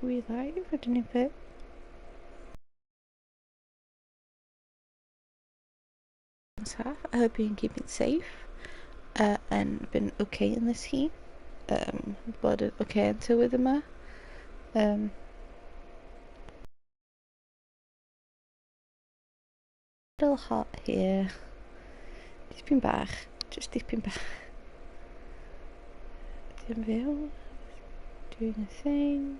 we live? I don't know if it... I hope you've been keeping safe and been okay in this heat. Bod okay yn tywydd yma. Little hot here. Dipyn bach, just dipyn bach. Dim fyw, doing a thing.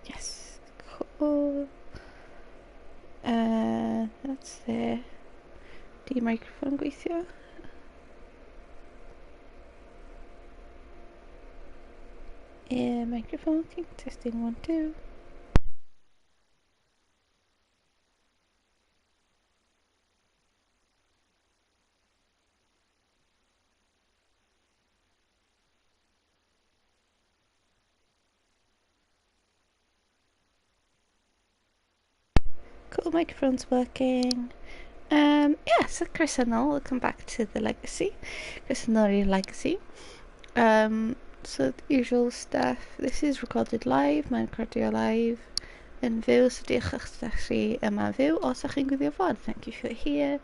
Yes, cool. That's there. Di microphone gweithio? Yeah, microphone working. Testing 1, 2. Cool, microphone's working. Yeah, so Chris and all, welcome back to the Legacy. Chris and Nori Legacy. So the usual stuff. This is recorded live, mae'n recordio live yn fyw, so diolch o'ch chi yma fyw. Os ydych chi'n gwylio VOD, thank you for here.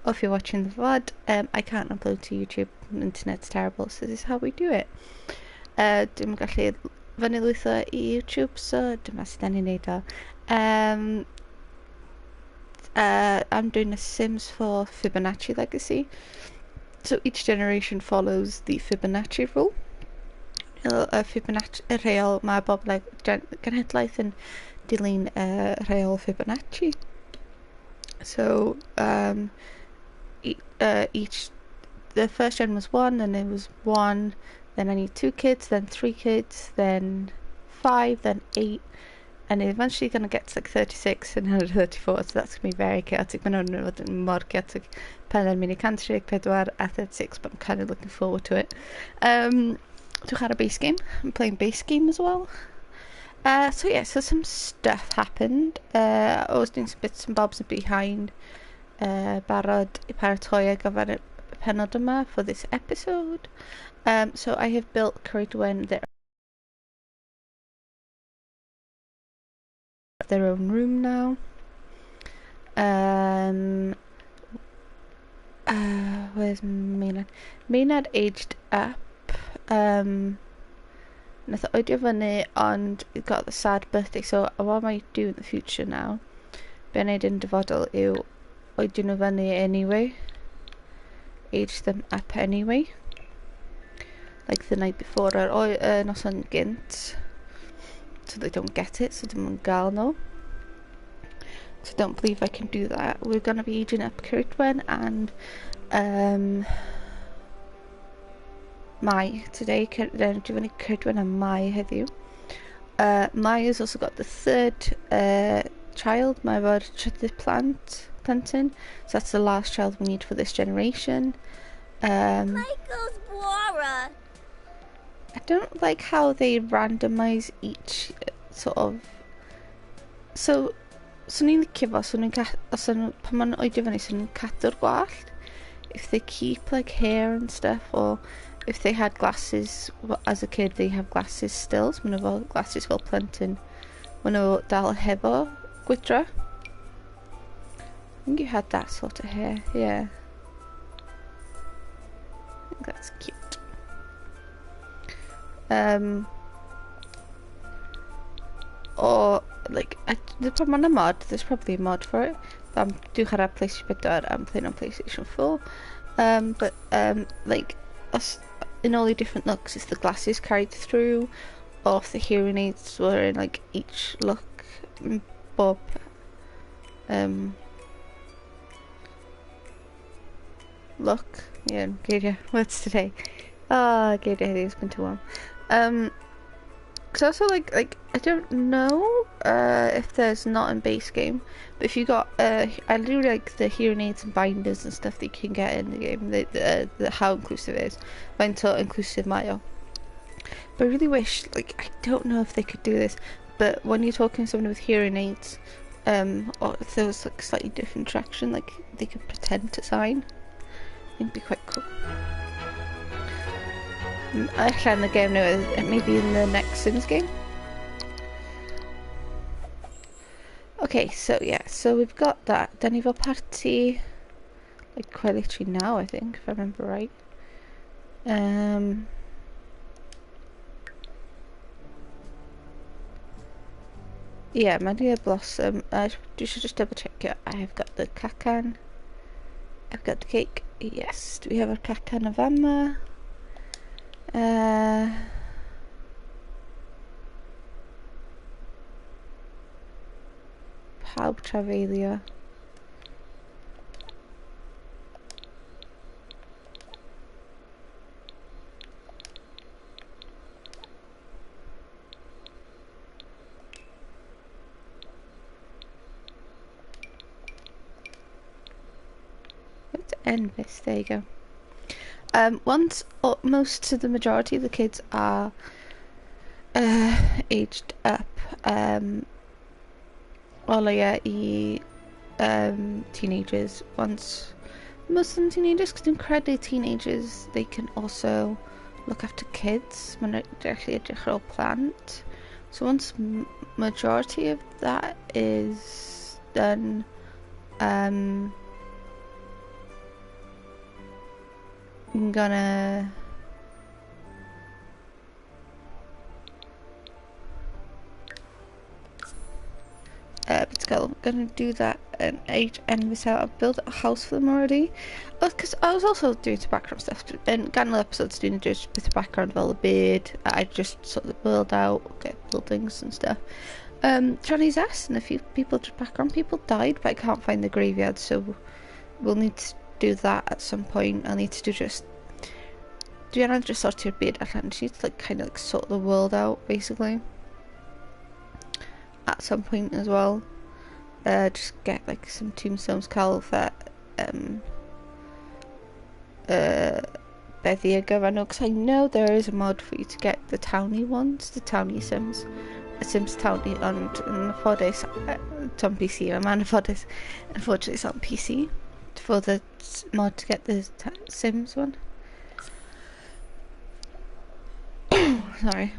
Or if you're watching the VOD, I can't upload to YouTube, internet's terrible, so this is how we do it. Dwi'n gallu fyny lwytho I YouTube, so dyma sydd ni'n neud o. I'm doing a Sims4 Fibonacci legacy. So each generation follows the Fibonacci rule. Fibonacci, reol, mae bob genhedlaeth yn dilyn reol Fibonacci. So the first gen was 1, then it was 1, then I need 2 kids, then 3 kids, then 5, then 8, and eventually going to get to like 36 and 134, so that's going to be very chaotic. Mae'n nhw'n mor chaotic pan yn mynd I 134 a 36, but I'm kind of looking forward to it. Dwi'n chwarae base game. I'm playing base game as well. So yeah, so some stuff happened. I was doing some bits and bobs behind barod I paratoi ar gyfer y penod yma for this episode. So I have built Coridwen their own room now. Where's Maynard? Maynard aged up. Nath o oedio fyny ond it got the sad birthday, so what am I do in the future now? Be wneud yn dyfodol yw oedio nhw fyny anyway. Age them up anyway. Like the night before or noson gynt. So they don't get it, so they don't gael nhw. So I don't believe I can do that. We're going to be aging up Coridwen and Mai today. Then do you Coridwen and Mai heddiw. Mai has also got the 3rd child, my efo'r trydydd planting. So that's the last child we need for this generation. Michael's Bora. I don't like how they randomise each sort of. So ni'n licio fo, pan ma'n oedio fyny, so nhw'n cadw'r gwallt. If they keep like hair and stuff, or if they had glasses as a kid, they have glasses still. So maen nhw glasses fel plentyn. Maen nhw dal hefo gwydra. I think you had that sort of hair, yeah. I think that's cute. Or like there's probably a mod for it, but I'm do chwarae PlayStation 4, I'm playing on PlayStation 4. But like us in all the different looks, if the glasses carried through, or if the hearing aids were in like each look, bob look, yeah, geiriau, words today. Geiriau heddiw, it's been too long. Cause also like I don't know if there's not in base game, but if you got I do like the hearing aids and binders and stuff that you can get in the game, the how inclusive it is, faint o inclusive mae o. But I really wish, like, I don't know if they could do this, but when you're talking to someone with hearing aids, or if there was like slightly different direction, like they could pretend to sign. It'd be quite cool. Actually, in the game now, maybe in the next Sims game. Okay, so yeah, so we've got that. Then you've got party, like quite literally now, I think, if I remember right. Yeah, Maria Blossom. You should just double check it. I've got the kakan. I've got the cake. Yes. Do we have a kakan of Amma? Pawb trafeilio. Let's end this. There you go. Once most of the majority of the kids are aged up, Olaya teenagers. Once most of them teenagers, because incredibly teenagers, they can also look after kids when they're actually a plant. So once majority of that is done, I'm gonna I'm gonna do that and end this out. I've built a house for them already. Because I was also doing some background stuff and Ganel episodes doing just a bit of background of all the beard. I just sort of the world out, get buildings and stuff. Johnny's ass and a few people, just background people died, but I can't find the graveyard, so we'll need to do that at some point. I'll need to just sort your beard out and she needs to like kind of like sort the world out basically. At some point as well. Just get like some tombstones call that Bethy Governor, because I know there is a mod for you to get the towny ones, the towny Sims. A Sims towny on Anffodus, it's on PC. I'm Anffodus, unfortunately it's on PC for the mod to get the Sims one. Sorry.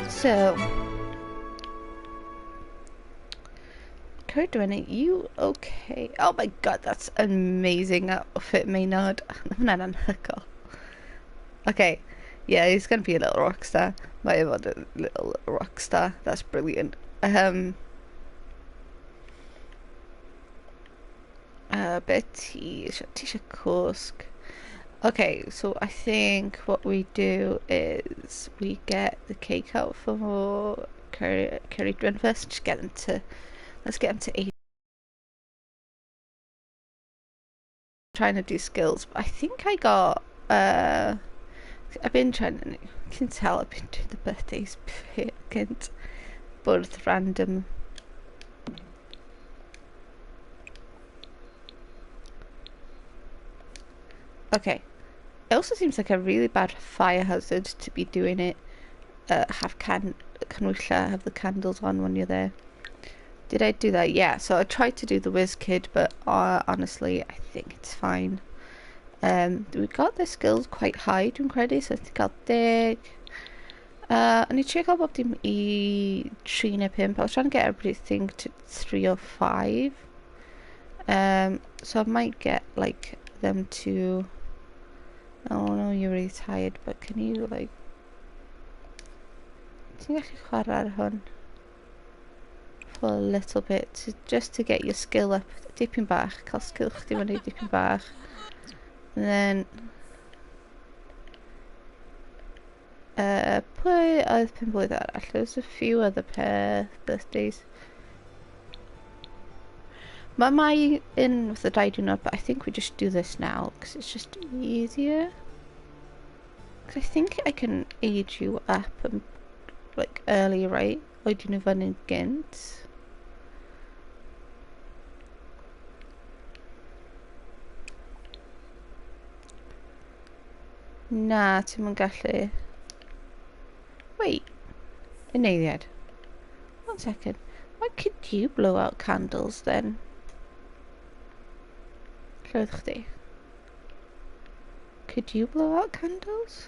So doing it. You okay? Oh my god, that's amazing outfit, Maynard. Okay, yeah, he's gonna be a little rock star. My other little rock star. That's brilliant. Betty Tisha Kursk. Okay, so I think what we do is we get the cake out for Curry Dren first. Just get them to. Let's get them to 8. Trying to do skills, but I think I got I've been trying to, you can tell I've been doing the birthdays against both random. Okay, it also seems like a really bad fire hazard to be doing it. Have have the candles on when you're there. Did I do that? Yeah, so I tried to do the whiz kid, but honestly I think it's fine. We got the skills quite high dwi'n credu, so I think I'll dig. I need to check out bob dim I 3 neu 5. I was trying to get everything to 3 or 5. So I might get like them to. Oh no, you're really tired, but can you like. Ti'n gallu chwarae ar hwn? For a little bit, just to get your skill up dipyn bach, cael skill chdi fyny dipyn bach, and then pwy oedd penblwydd arall? There's a few other birthdays. Mae in with the die do not, but I think we just do this now because it's just easier. Because I think I can age you up and like early, right? Oedden nhw fyny gynt. Na, ti'm yn gallu. Wait. Eneiddiad. 1 second. Mae could you blow out candles then? Llywch chdi. Could you blow out candles?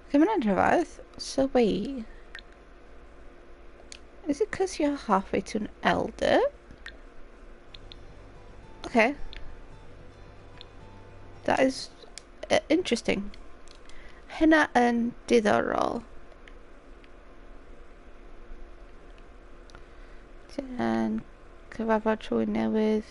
Okay, mae'n rhyfedd. So wait. Is it because you're halfway to an elder? Okay. That is interesting. Hynna yn diddorol. And cyfarfod trwy newydd.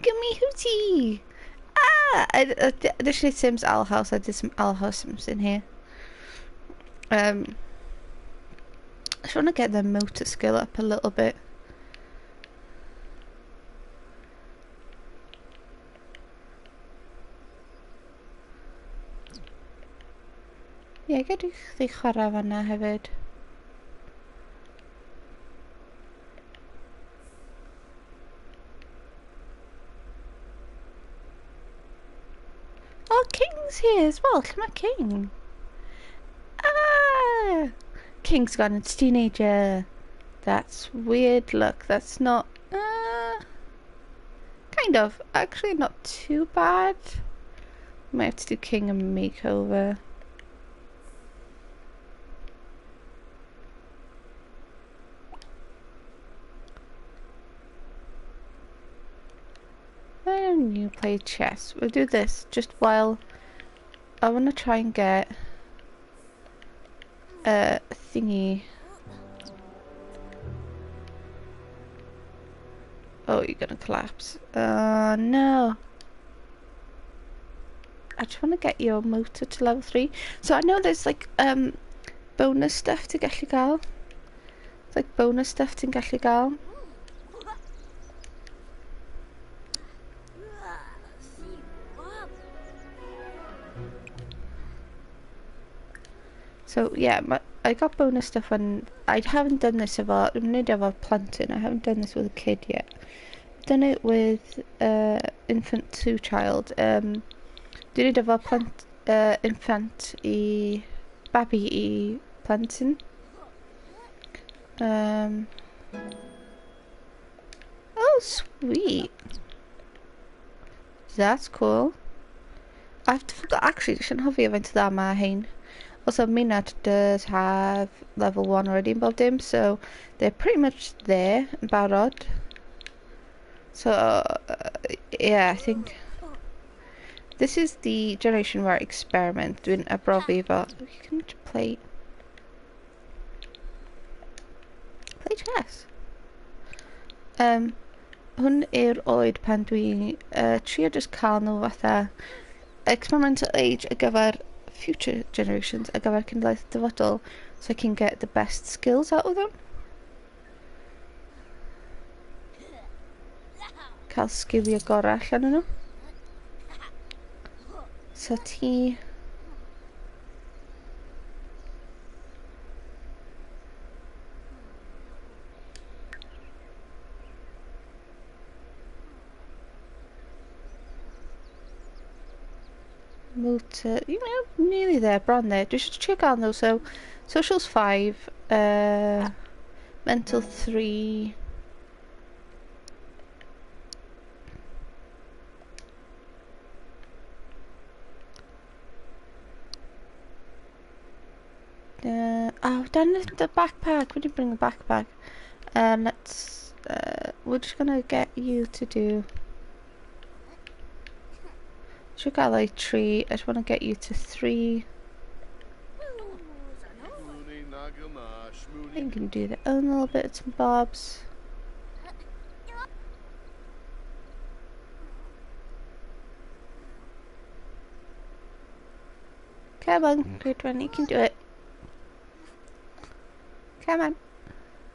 Gimme hootie! Ah! This is Sims Owl House. I did some Owl House Sims in here. I just want to get the motor skill up a little bit. Ie, gad i chdi chwarae fanna hefyd. Oh, King's here as well. Lle mae King? Ah! King's gone into teenager. That's weird. Look, that's not... kind of. Actually, not too bad. Might have to do King a makeover. And you play chess. We'll do this just while... I want to try and get... thingy... Oh, you're gonna collapse. No. I just want to get your motor to level 3. So I know there's like, bonus stuff to gallu gael. It's like bonus stuff to gallu gael. So yeah, I got bonus stuff when... I haven't done this about... I'm nid efo planting. I haven't done this with a kid yet. I've done it with infant to child. Dwi nid efo infant I... babi I plentyn. Oh, sweet. That's cool. I've forgot, actually, I shouldn't have faint that ma hein. Also, Minad does have level 1 already in bob dim, so they're pretty much there in barod. So, yeah, I think this is the generation where I experiment doing a brofi, but you can play chess. Hwn yw'r oed pan dwi trio just cael nhw fatha experimental age ar gyfer future generations, ar gyfer cenedlaeth dyfodol, so I can get the best skills out of them. Cael sgiliau gorau allan nhw. So ti... Motor, you know, nearly there, bron there. Just check out though. So, socials 5, mental 3. Oh, done the backpack. We didn't bring the backpack. Let's. We're just gonna get you to do. Should got like 3. I just want to get you to 3. You can do their own little bits and bobs. Come on, good one, you can do it. Come on.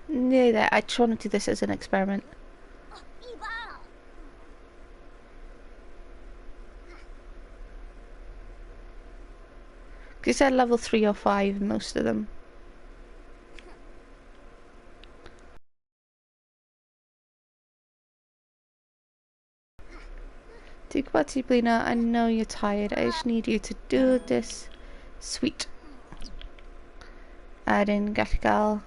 Nearly there. I just want to do this as an experiment. You said level 3 or 5, most of them. Dwi'n gwybod ti blino, I know you're tired. I just need you to do this sweet. A dyn gallu gael...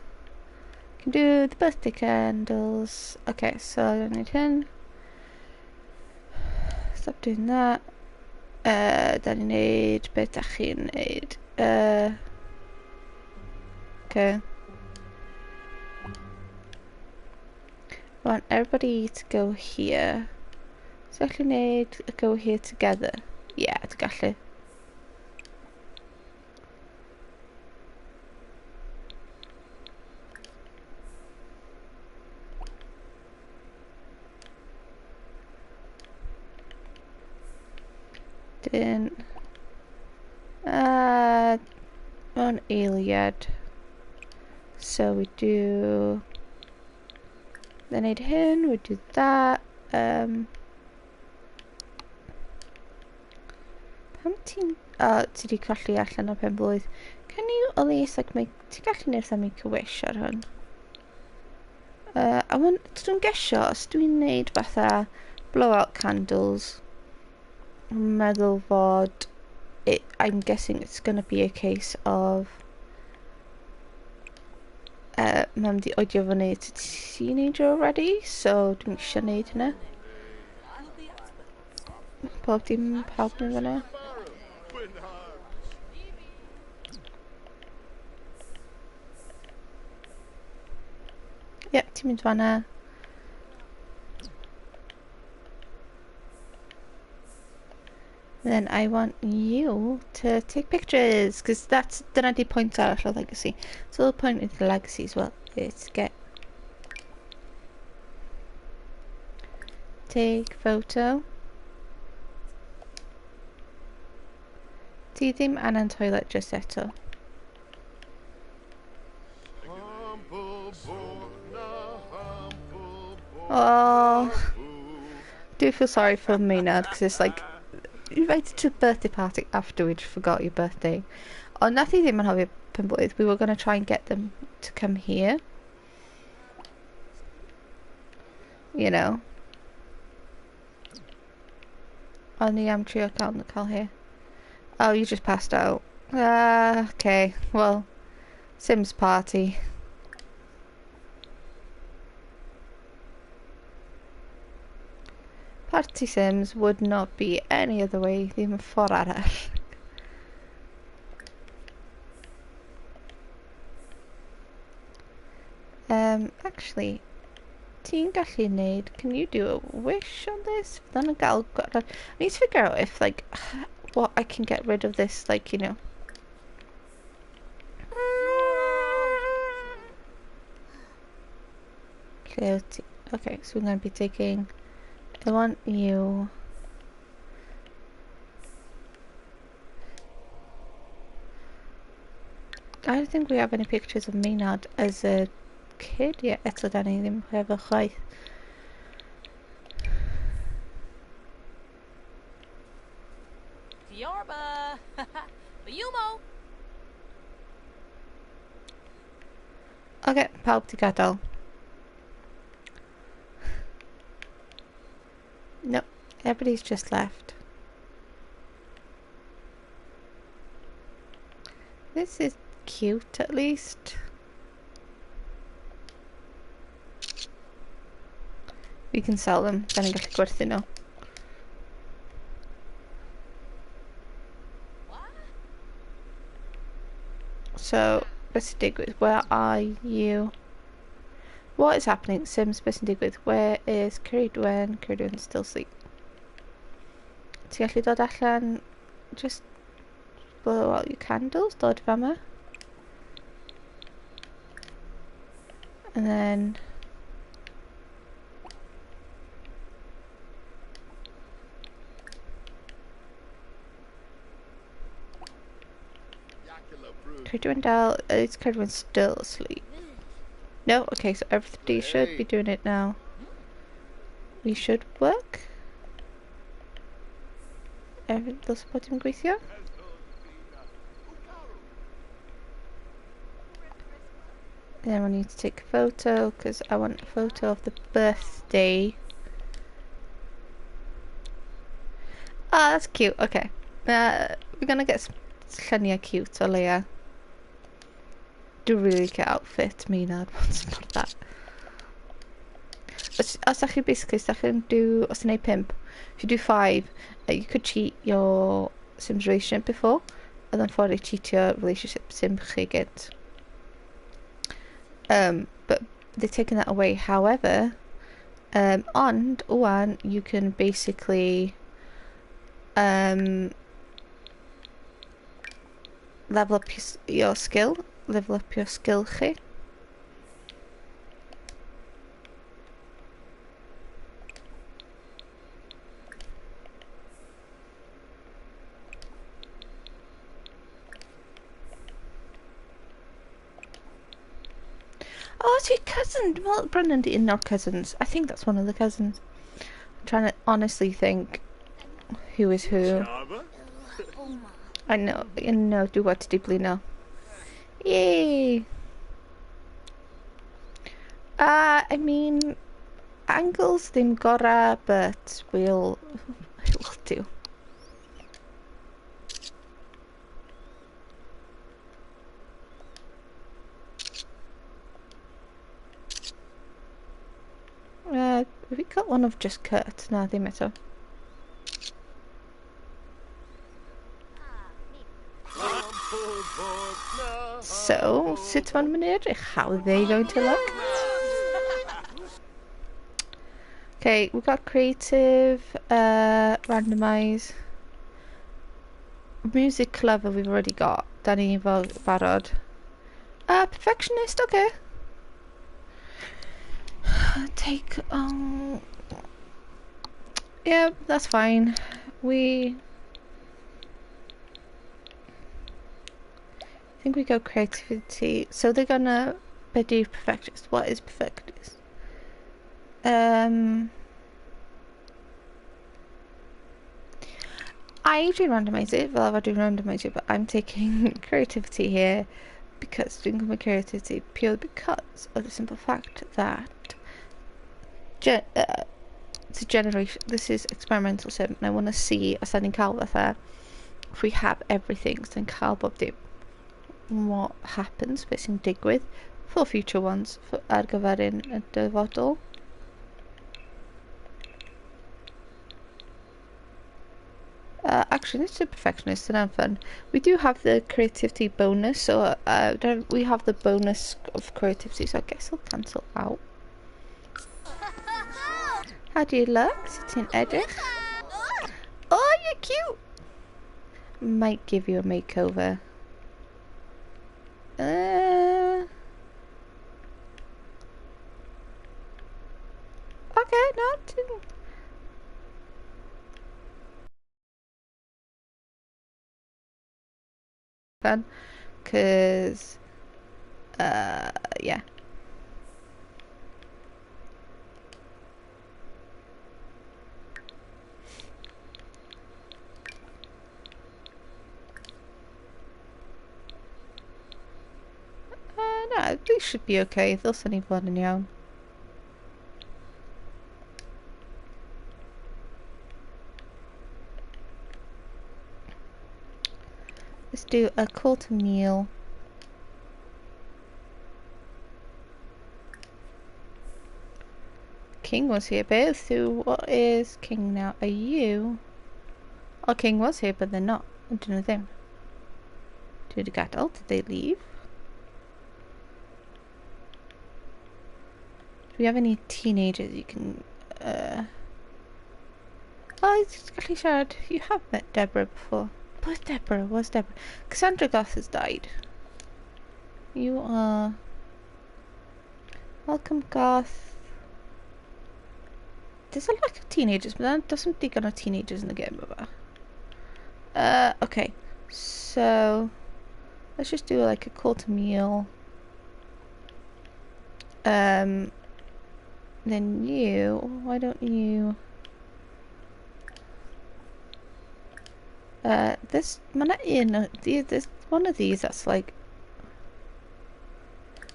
Can do the birthday candles. Okay, so I don't need hyn. Stop doing that. Da ni'n neud... Be da chi'n neud? Okay. I want everybody to go here. So gallu neud go here together. Yeah, dwi'n gallu. Dyn... mewn eiliad. So we do... Then neud hyn, we do that. Pam ti'n... ti di colli allan o penblwydd. Can you at least, like, make... Ti'n gallu neud am make a wish ar hwn? I want... Dwi'n gesio, os dwi'n neud fatha blowout candles, I'm meddwl fod... I'm guessing it's gonna be a case of... Mam di oedio fyny to teenager already, so dwi'n eisiau neud hynna. Pawb dim pawb yn fyna. Yep, ti'n mynd fanna. Then I want you to take pictures, because dyna di point arall o legacy. So the point of the legacy as well is to get... Take photo. Ti ddim angen toilet just eto. Oh, do feel sorry for Maynard, because it's like... You invited to a birthday party after we'd forgot your birthday. Ond nath I ddim yn hoffi penblwydd. We were going to try and get them to come here. You know. Ond ni am trio cael here. Oh, you just passed out. Okay. Well, Sims party. Party Sims would not be any other way ddim yn ffordd arall. Actually, ti'n gallu neud, can you do a wish on this? Fydd yn gael... I need to figure out if, like, what I can get rid of this, like, you know. Okay, so we're going to be taking... I want you... I don't think we have any pictures of Maynard as a kid yet. Eto da ni ddim hefo chwaith. Fiorba! Yumo! Okay, pawb di gadael. No, everybody's just left. This is cute, at least. We can sell them, then ni'n gallu gwerthu nhw. So, beth sy'n digwydd? Where are you? What is happening? Sims, beth sy'n digwydd? Where is Ceridwen? Ceridwen's still asleep. Ti'n gallu dod allan? Just blow out your candles, dod fama. And then... Ceridwen dal, is Ceridwen still asleep? No? Okay, so everybody should be doing it now. We should work. Those bod dim gweithio? Then we need to take a photo, because I want a photo of the birthday. Ah, that's cute. Okay. We're gonna get some lluniau cute o leia. Dwi'n really licio outfit mi na. Os ydych chi basically, os ydych chi'n do, os ydych chi'n 5, if you do 5, you could cheat your Sims relationship before, and then ffordd I cheat your relationship Sim chi gyd. But they're taking that away. However, ond wan you can basically level up your skill, chi. Oh, it's your cousin. Well, Brendan and not cousins. I think that's one of the cousins. I'm trying to honestly think who is who. I know, do what deeply now. Yay! I mean, angles ddim gora, but we'll do. We got one of just Kurt. Na, ddim eto. So, sut ma'n mynd i edrych? How are they going to look? Okay, we've got creative, randomize. Music clever we've already got. Danny barod. Perfectionist, okay. Take, yeah, that's fine. I think we go creativity. So they're gonna do perfectionist. What is perfectionist? I usually randomize it, well I do randomize it, but I'm taking creativity here because doing my creativity purely because of the simple fact that it's a generation. This is experimental sim, and I want to see os ni'n cael fatha, if we have everything, so ni'n cael bob dim. What happens, beth sy'n digwydd for future ones, ar gyfer un y dyfodol. Actually, let's do perfectionist and have fun. We do have the creativity bonus, so we have the bonus of creativity, so I guess I'll cancel out. How do you look? Sut ti'n edrych? Oh, you're cute! Might give you a makeover. Okay, not too... fun, because yeah. No, these should be okay. They'll send you blood in iawn. Let's do a call to meal. King was here, but so what is King now? Are you? Oh, King was here, but they're not. I don't know them. Did the cattle? Did they leave? Do we have any teenagers you can? Oh, it's actually sad. You have met Deborah before. Where's Deborah? Where's Deborah? Cassandra Goth has died. You are... Welcome, Goth. There's a lack of teenagers, but that doesn't think of teenagers in the game, okay. So... let's just do like a call to meal. Then you... why don't you... there's one of these that's like...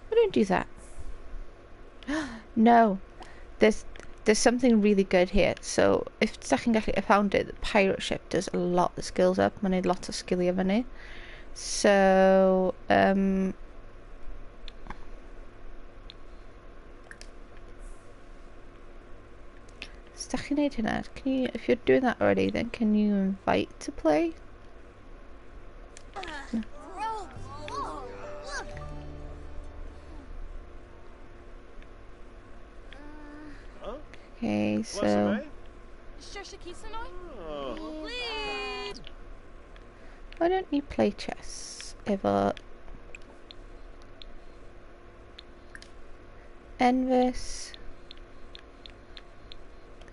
why don't do that? No! There's there's something really good here. So if second I found it, the pirate ship does a lot of skills up. I need lots of skill in it. So can you, if you're doing that already, then can you invite to play? No. Okay, so why don't you play chess ever? Envis,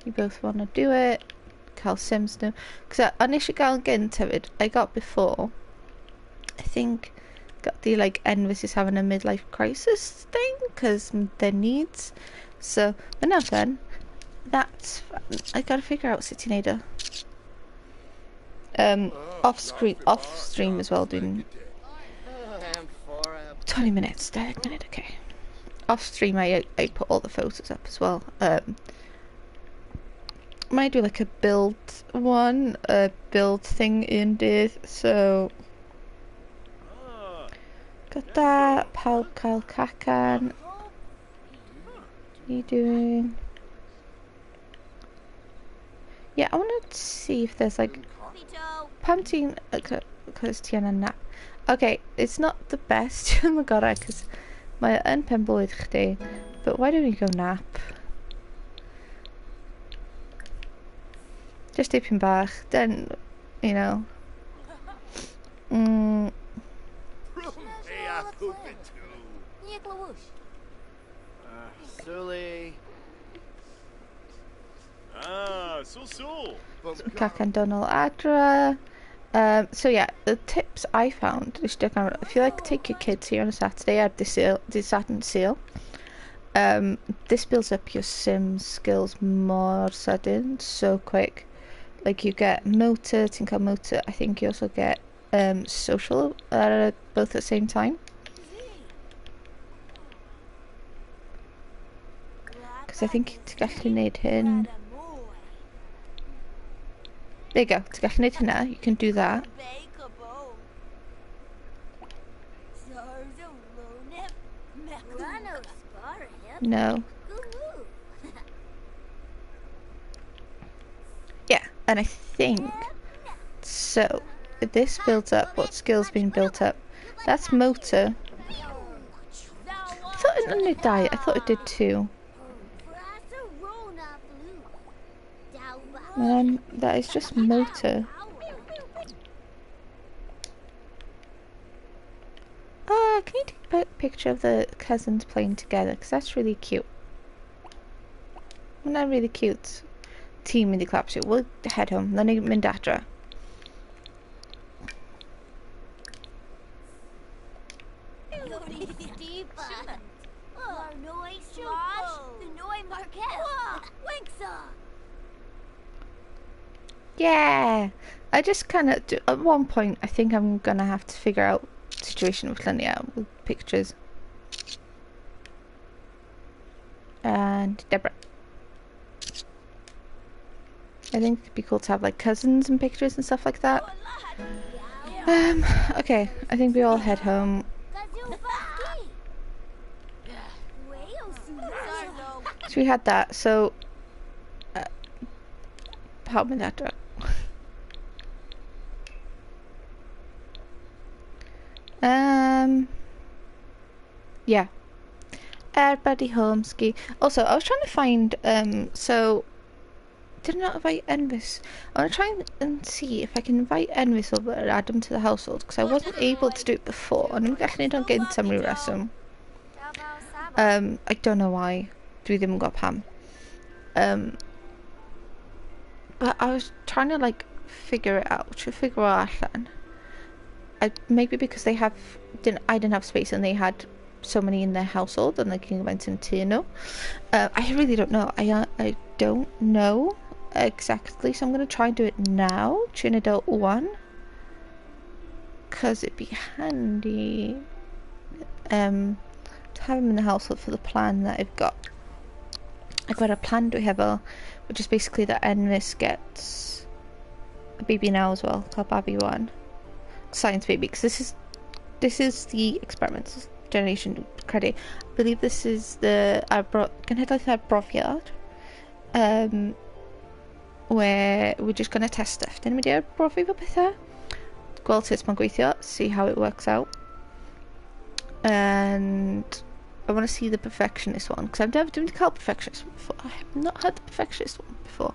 you both want to do it. Cal Sims no, because I initially got into it. I got before. I think got the like Envis is having a midlife crisis thing because their needs. So, but now then, that's fun. I gotta figure out City Nader. Off stream as well, doing 20 minutes, 30 minutes, okay. Off stream I put all the photos up as well. Might do like a build one, a build thing in this, so got that. Pal Kal Kakan. What are you doing? Yeah, I want to see if there's like Pantene because Tiana nap. Okay, it's not the best. Oh my god, because my penblwyddi, but why don't we go nap? Just dipyn bach, then, you know. Kakan Donald Adra. So yeah, the tips I found is if you like take your kids here on a Saturday at the Saturn sale. This builds up your Sims skills more sudden, so quick. Like you get motor, tinker motor. I think you also get social both at the same time. Because I think to get need him. There you go. To get need him, you can do that. No. Yeah, and I think so. This builds up what skills being built up. That's motor. I thought it only died. I thought it did too. That is just motor. Can you take a picture of the cousins playing together? Because that's really cute. Isn't that really cute? Team in the clap shoot. We'll head home. Then mynd adra. Yeah, I just kind of at one point I think I'm gonna have to figure out the situation with Linnea with pictures. And Deborah. I think it'd be cool to have like cousins and pictures and stuff like that. Okay, I think we all head home. So we had that, so help me that up. Yeah. Everybody home ski. Also, I was trying to find so did not invite Envis. I want to try and see if I can invite Envis over and add him to the household because I wasn't able to do it before and I'm definitely not getting some resume. I don't know why. Dwi ddim yn gweld pam. But I was trying to like figure it out, to figure out allan. Maybe because I didn't have space and they had so many in their household and they can went into I really don't know. I don't know exactly, so I'm gonna try and do it now. Tune adult 1 because it'd be handy to have him in the household for the plan that I've got. I've got a plan dwi hefo, which is basically that Envis gets a baby now as well, called Baby One. Science baby, because this is the experiment generation credit. I believe this is the genhedlaeth brofiad, where we're just going to test stuff. Then we do brofi fo pethau, gweld sut mae'n gweithio, see how it works out, and I want to see the perfectionist one, because I've never done the perfectionist one before. I have not had the perfectionist one before.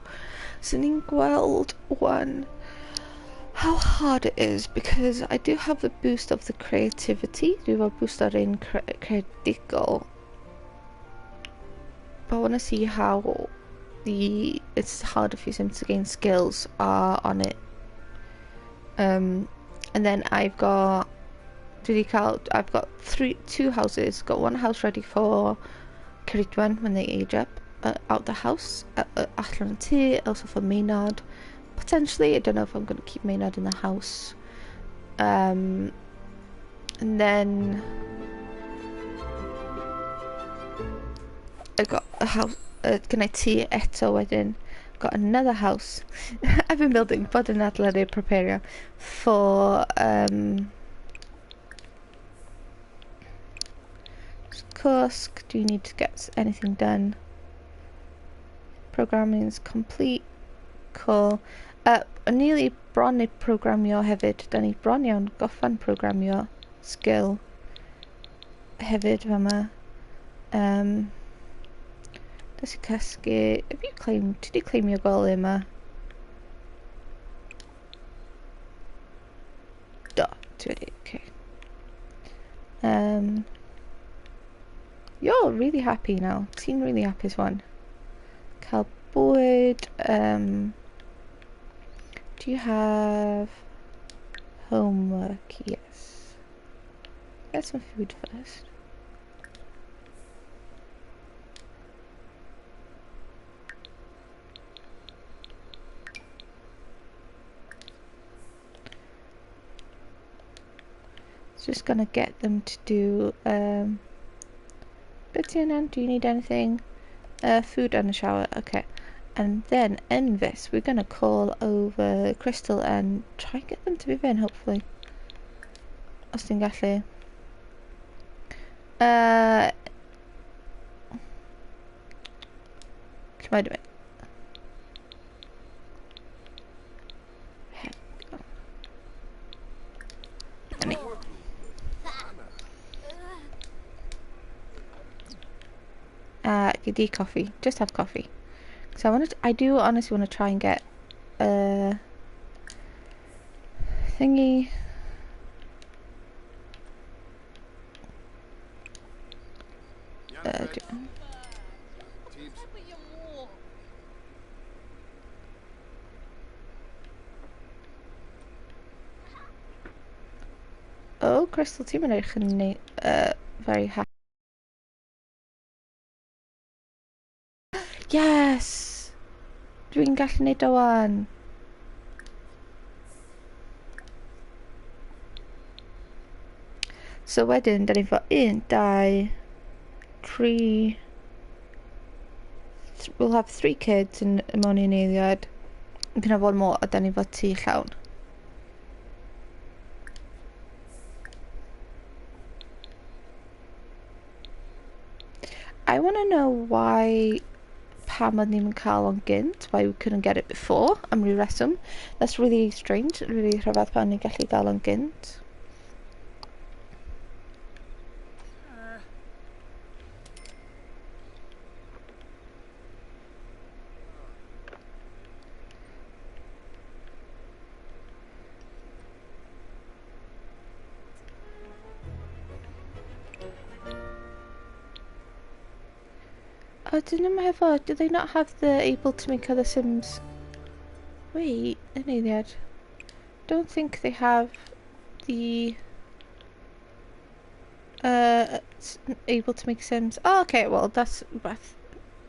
So ni'n gweld one how hard it is, because I do have the boost of the creativity. Do have a boost ar un creadigol, but I want to see how it's hard if you seem to gain skills are on it. And then I've got two houses. Got one house ready for Ceridwen when they age up, out the house, allan y tŷ, also for Maynard. Potentially, I don't know if I'm going to keep Maynard in the house. And then I got a house, gynnau tŷ eto wedyn. Got another house. I've been building bod yn adladu prepario for Kursk. Do you need to get anything done? Programming is complete. Cool. Nearly bron neu programio hefyd. Da ni bron iawn goffan programio skill hefyd fama. Does i casgu... Did you claim your goal yma? Do, ti wedi, okay. You're really happy now. Ti'n really happy as one. Cael bwyd, do you have homework? Yes. Get some food first. Just gonna get them to do bits in, and do you need anything? Food and a shower, okay. And then Envis, we're gonna call over Crystal and try and get them to move in, hopefully. Os ti'n gallu. Lle mae dwi'n Gidi coffee. Just have coffee. So I do honestly want to try and get thingy. Oh, Crystal, ti'n mynd eich yn very happy. Yes! Dwi'n gallu neud o wan. So wedyn, da ni fo 1, 2, 3... We'll have 3 kids yn mewn i'n eiliad. Yn gyda fod more, a da ni fo tŷ llawn. I want to know why pam oedd ni'n cael o'n gynt, why we couldn't get it before, am ryw reswm. That's really strange, really rhyfedd pan ni'n gallu gael o'n gynt. Oh, do they not have the able to make other Sims? Wait, an eiliad. Don't think they have the able to make Sims. Oh, okay, well that's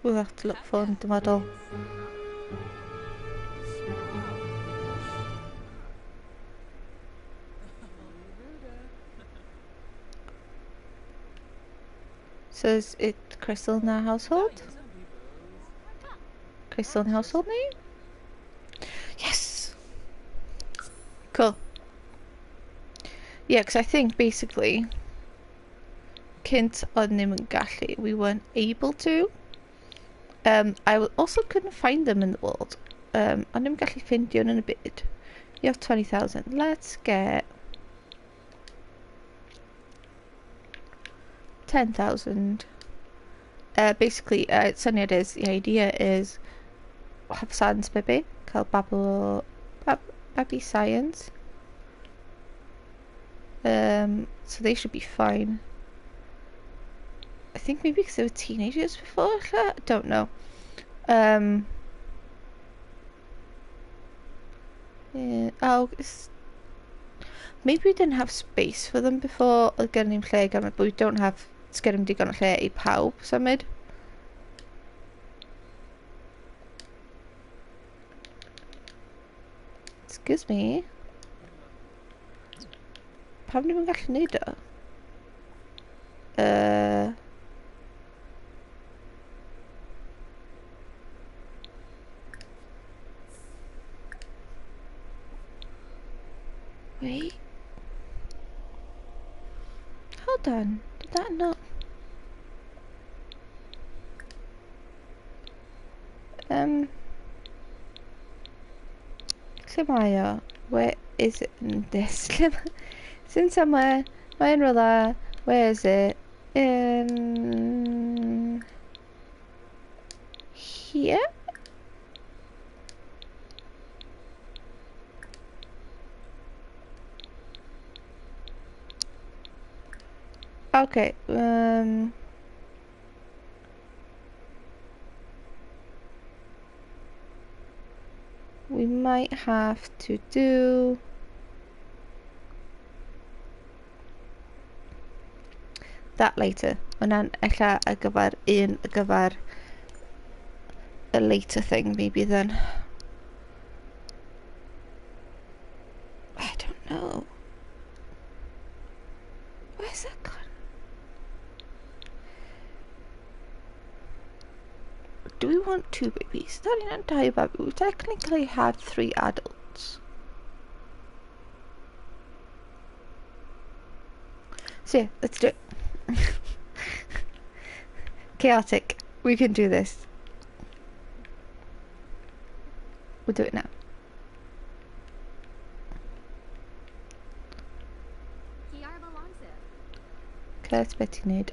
we'll have to look for in the model. So is it Crystal in our household? Do I still in household name? Yes! Cool. Yeah, because I think basically cynt o'n ddim yn gallu, we weren't able to. I also couldn't find them in the world. O'n ddim yn gallu ffindio yn y byd. You have 20,000. Let's get 10,000. Basically, syniad is, the idea is have science baby, cael baby science. So they should be fine. I think maybe because they were teenagers before, I don't know. Yeah, maybe we didn't have space for them before, gan ni'n lle gamad, but we don't have sgyn ni'n digon o lle I pawb symud. Excuse me. Pam ni'n gallu neud o? Wait. Hold on. Did that not... Lle mae o? Where is it in this? It's in somewhere. Mae'n rola. Where is it? In... here? Okay, we might have to do that later. Hwna'n ella ar gyfer un ar gyfer a later thing maybe then. I don't know. Where's that gone? Do we want 2 babies? That ain't entire baby. We technically had 3 adults. So yeah, let's do it. Chaotic. We can do this. We'll do it now. Let's bet you need.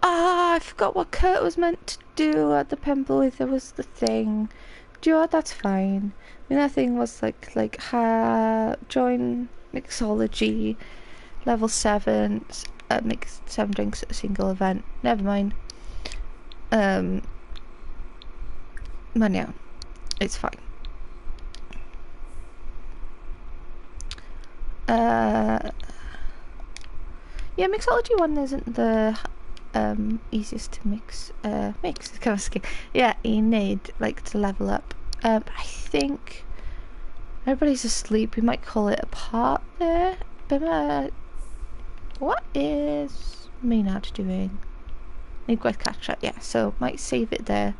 Ah, I forgot what Kurt was meant to do at the penblwyddi. There was the thing. Do you know what? That's fine. I mean, that thing was like join mixology, level 7, make 7 drinks at a single event. Never mind. Man, yeah, it's fine. Yeah, mixology 1 isn't the easiest to mix. It's kind of scary. Yeah, you need like to level up. I think everybody's asleep. We might call it a part there. But what is Maynard doing? Need gwaith catch up. Yeah, so might save it there.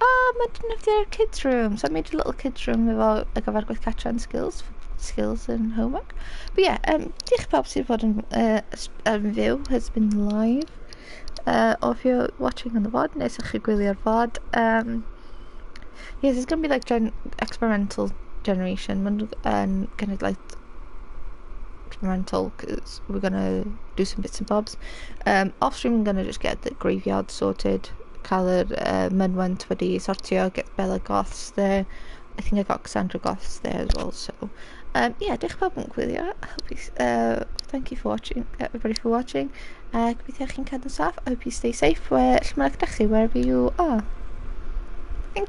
I didn't have their kids room, so I made a little kids room with all like I've had gwaith catch and skills and homework. But yeah, diolch pawb sydd fod yn fyw has been live. Or if you're watching on the VOD, nes chi gwylio'r VOD. Yes, it's gonna be like experimental generation. We're gonna like experimental because we're gonna do some bits and bobs. Off stream, I'm gonna just get the graveyard sorted. Cael yr mynwent wedi sortio, get Bella Goths there. I think I got Cassandra Goths there as well. So yeah, diolch pawb yn gwylio. Thank you for watching, everybody for watching. Gobeithio chi'n cadw'n saff. I hope you stay safe. Lle mae'n eich wherever you are.